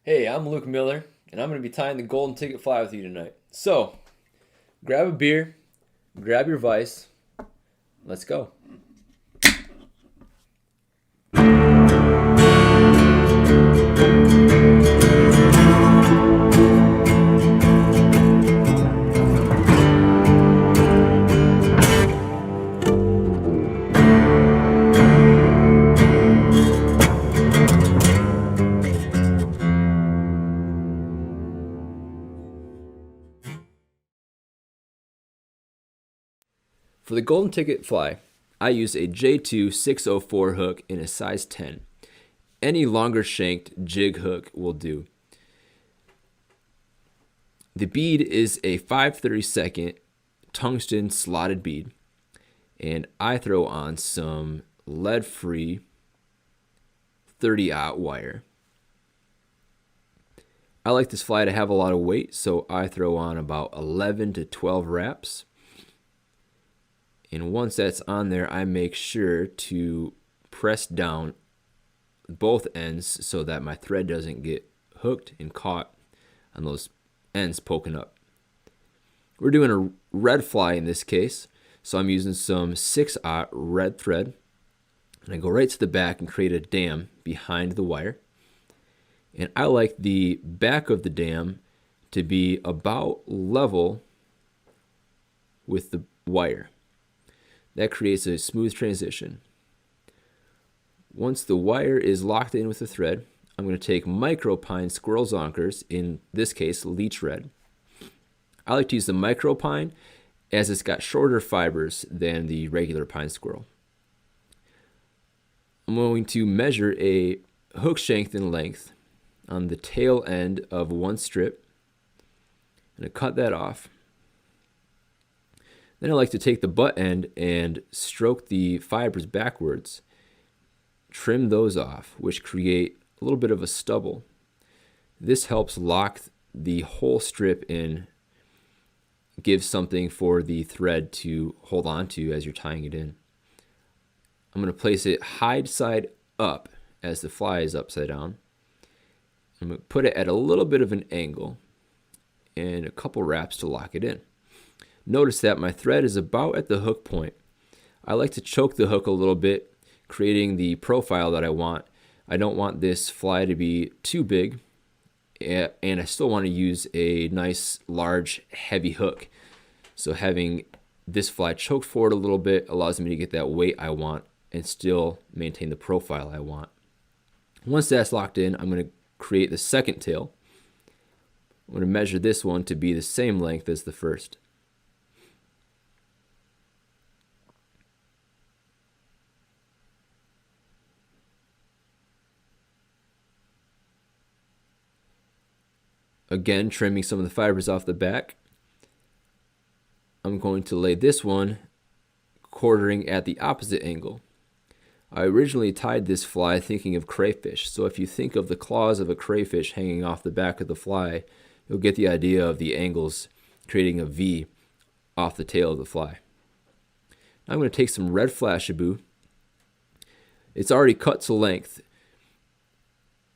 Hey, I'm Luke Miller, and I'm going to be tying the golden ticket fly with you tonight. So, grab a beer, grab your vise, let's go. For the golden ticket fly, I use a J2 604 hook in a size 10. Any longer shanked jig hook will do. The bead is a 5/32 tungsten slotted bead, and I throw on some lead-free 30-aught wire. I like this fly to have a lot of weight, so I throw on about 11 to 12 wraps. And once that's on there, I make sure to press down both ends so that my thread doesn't get hooked and caught on those ends poking up. We're doing a red fly in this case, so I'm using some 6/aught red thread. And I go right to the back and create a dam behind the wire. And I like the back of the dam to be about level with the wire. That creates a smooth transition. Once the wire is locked in with the thread, I'm going to take micro pine squirrel zonkers, in this case Leech red. I like to use the micro pine as it's got shorter fibers than the regular pine squirrel. I'm going to measure a hook shank in length on the tail end of one strip and cut that off. Then I like to take the butt end and stroke the fibers backwards, trim those off, which create a little bit of a stubble. This helps lock the whole strip in, gives something for the thread to hold on to as you're tying it in. I'm going to place it hide side up as the fly is upside down. I'm going to put it at a little bit of an angle and a couple wraps to lock it in. Notice that my thread is about at the hook point. I like to choke the hook a little bit, creating the profile that I want. I don't want this fly to be too big, and I still want to use a nice, large, heavy hook. So having this fly choked forward a little bit allows me to get that weight I want and still maintain the profile I want. Once that's locked in, I'm going to create the second tail. I'm going to measure this one to be the same length as the first. Again, trimming some of the fibers off the back. I'm going to lay this one quartering at the opposite angle. I originally tied this fly thinking of crayfish, so if you think of the claws of a crayfish hanging off the back of the fly, you'll get the idea of the angles creating a V off the tail of the fly. Now I'm going to take some red Flashabou. It's already cut to length,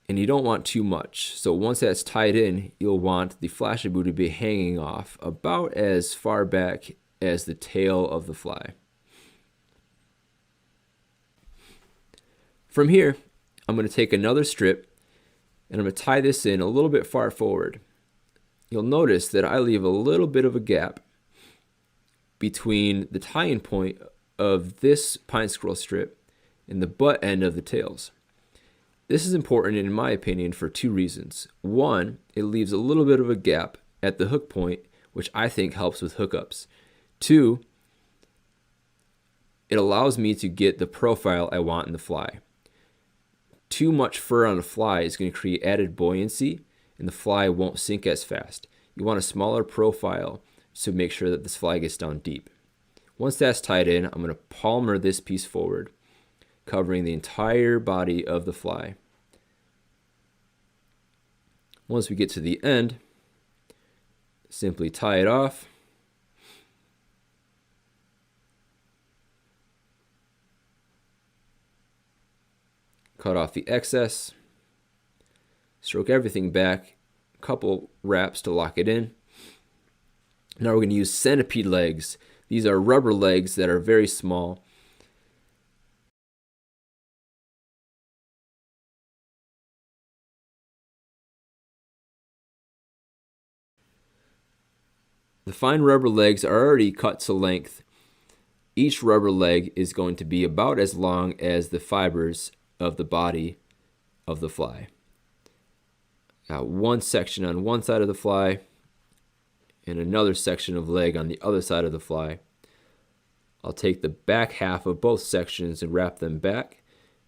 and you don't want too much. So once that's tied in, you'll want the Flashabou to be hanging off about as far back as the tail of the fly. From here, I'm going to take another strip and I'm going to tie this in a little bit far forward. You'll notice that I leave a little bit of a gap between the tying point of this pine squirrel strip and the butt end of the tails. This is important in my opinion for two reasons. One, it leaves a little bit of a gap at the hook point, which I think helps with hookups. Two, it allows me to get the profile I want in the fly. Too much fur on a fly is going to create added buoyancy and the fly won't sink as fast. You want a smaller profile to make sure that this fly gets down deep. Once that's tied in, I'm going to palmer this piece forward, covering the entire body of the fly. Once we get to the end, simply tie it off. Cut off the excess, Stroke everything back, a couple wraps to lock it in. Now we're going to use centipede legs. These are rubber legs that are very small. The fine rubber legs are already cut to length. Each rubber leg is going to be about as long as the fibers of the body of the fly. Got one section on one side of the fly and another section of leg on the other side of the fly. I'll take the back half of both sections and wrap them back,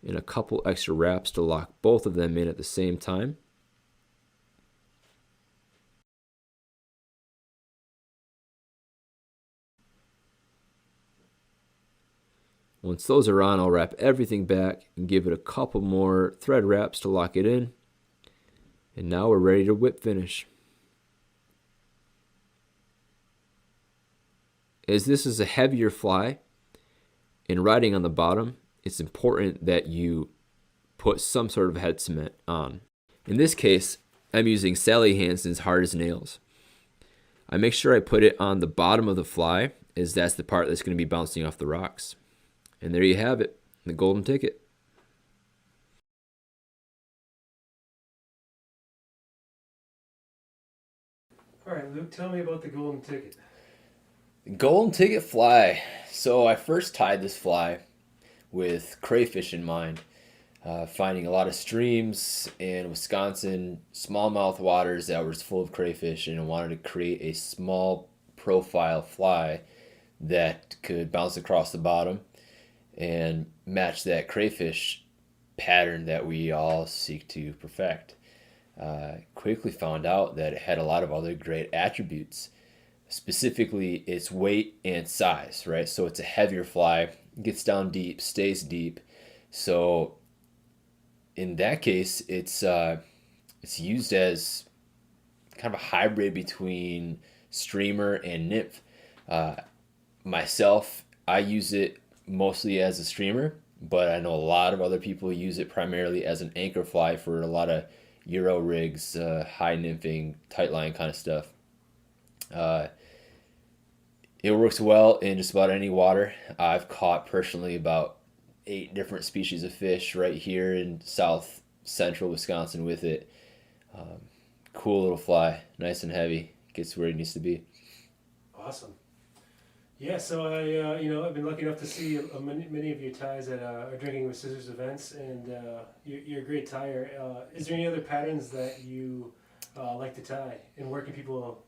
and a couple extra wraps to lock both of them in at the same time. Once those are on, I'll wrap everything back and give it a couple more thread wraps to lock it in. And now we're ready to whip finish. As this is a heavier fly, and riding on the bottom, it's important that you put some sort of head cement on. In this case, I'm using Sally Hansen's Hard as Nails. I make sure I put it on the bottom of the fly, as that's the part that's going to be bouncing off the rocks. And there you have it, the golden ticket. All right, Luke, tell me about the golden ticket. The golden ticket fly. So I first tied this fly with crayfish in mind, finding a lot of streams in Wisconsin, smallmouth waters that were full of crayfish, and I wanted to create a small profile fly that could bounce across the bottom and match that crayfish pattern that we all seek to perfect. Quickly found out that it had a lot of other great attributes, specifically its weight and size, right? So it's a heavier fly, gets down deep, stays deep. So in that case, it's used as kind of a hybrid between streamer and nymph. Myself, I use it mostly as a streamer, but I know a lot of other people use it primarily as an anchor fly for a lot of Euro rigs, high nymphing, tight line kind of stuff. It works well in just about any water. I've caught personally about 8 different species of fish right here in south central Wisconsin with it. Cool little fly, nice and heavy, gets where it needs to be. Awesome. Yeah, so I've been lucky enough to see many of your ties at our Drinking with Scissors events, and you're a great tyer. Is there any other patterns that you like to tie, and where can people,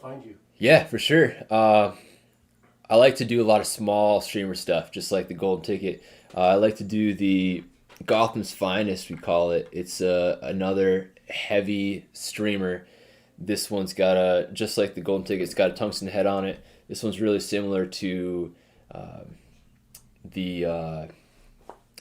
find you? Yeah, for sure. I like to do a lot of small streamer stuff, just like the golden ticket. I like to do the Gotham's Finest, we call it. It's another heavy streamer. This one's got just like the golden ticket, it's got a tungsten head on it. This one's really similar to the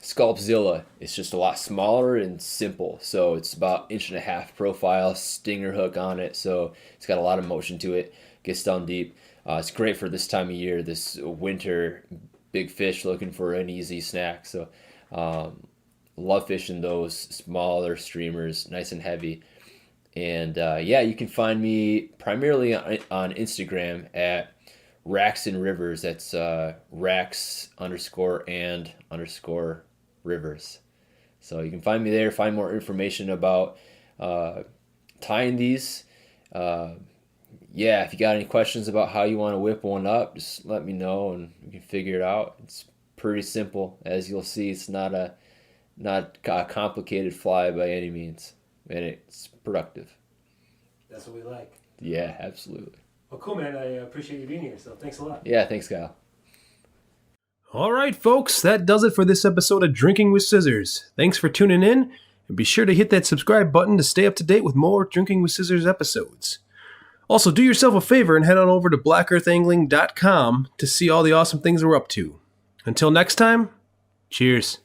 Sculpzilla. It's just a lot smaller and simple. So it's about 1.5 inch profile, stinger hook on it. So it's got a lot of motion to it, gets down deep. It's great for this time of year, this winter, big fish looking for an easy snack. So love fishing those smaller streamers, nice and heavy. And you can find me primarily on Instagram at Racks and Rivers. That's Racks_and_Rivers. So you can find me there, find more information about tying these. If you got any questions about how you want to whip one up, just let me know and we can figure it out. It's pretty simple. As you'll see, it's not a complicated fly by any means, and it's productive. That's what we like. Yeah, absolutely. Well, cool, man. I appreciate you being here, so thanks a lot. Yeah, thanks, Kyle. All right, folks, that does it for this episode of Drinking with Scissors. Thanks for tuning in, and be sure to hit that subscribe button to stay up to date with more Drinking with Scissors episodes. Also, do yourself a favor and head on over to blackearthangling.com to see all the awesome things we're up to. Until next time, cheers.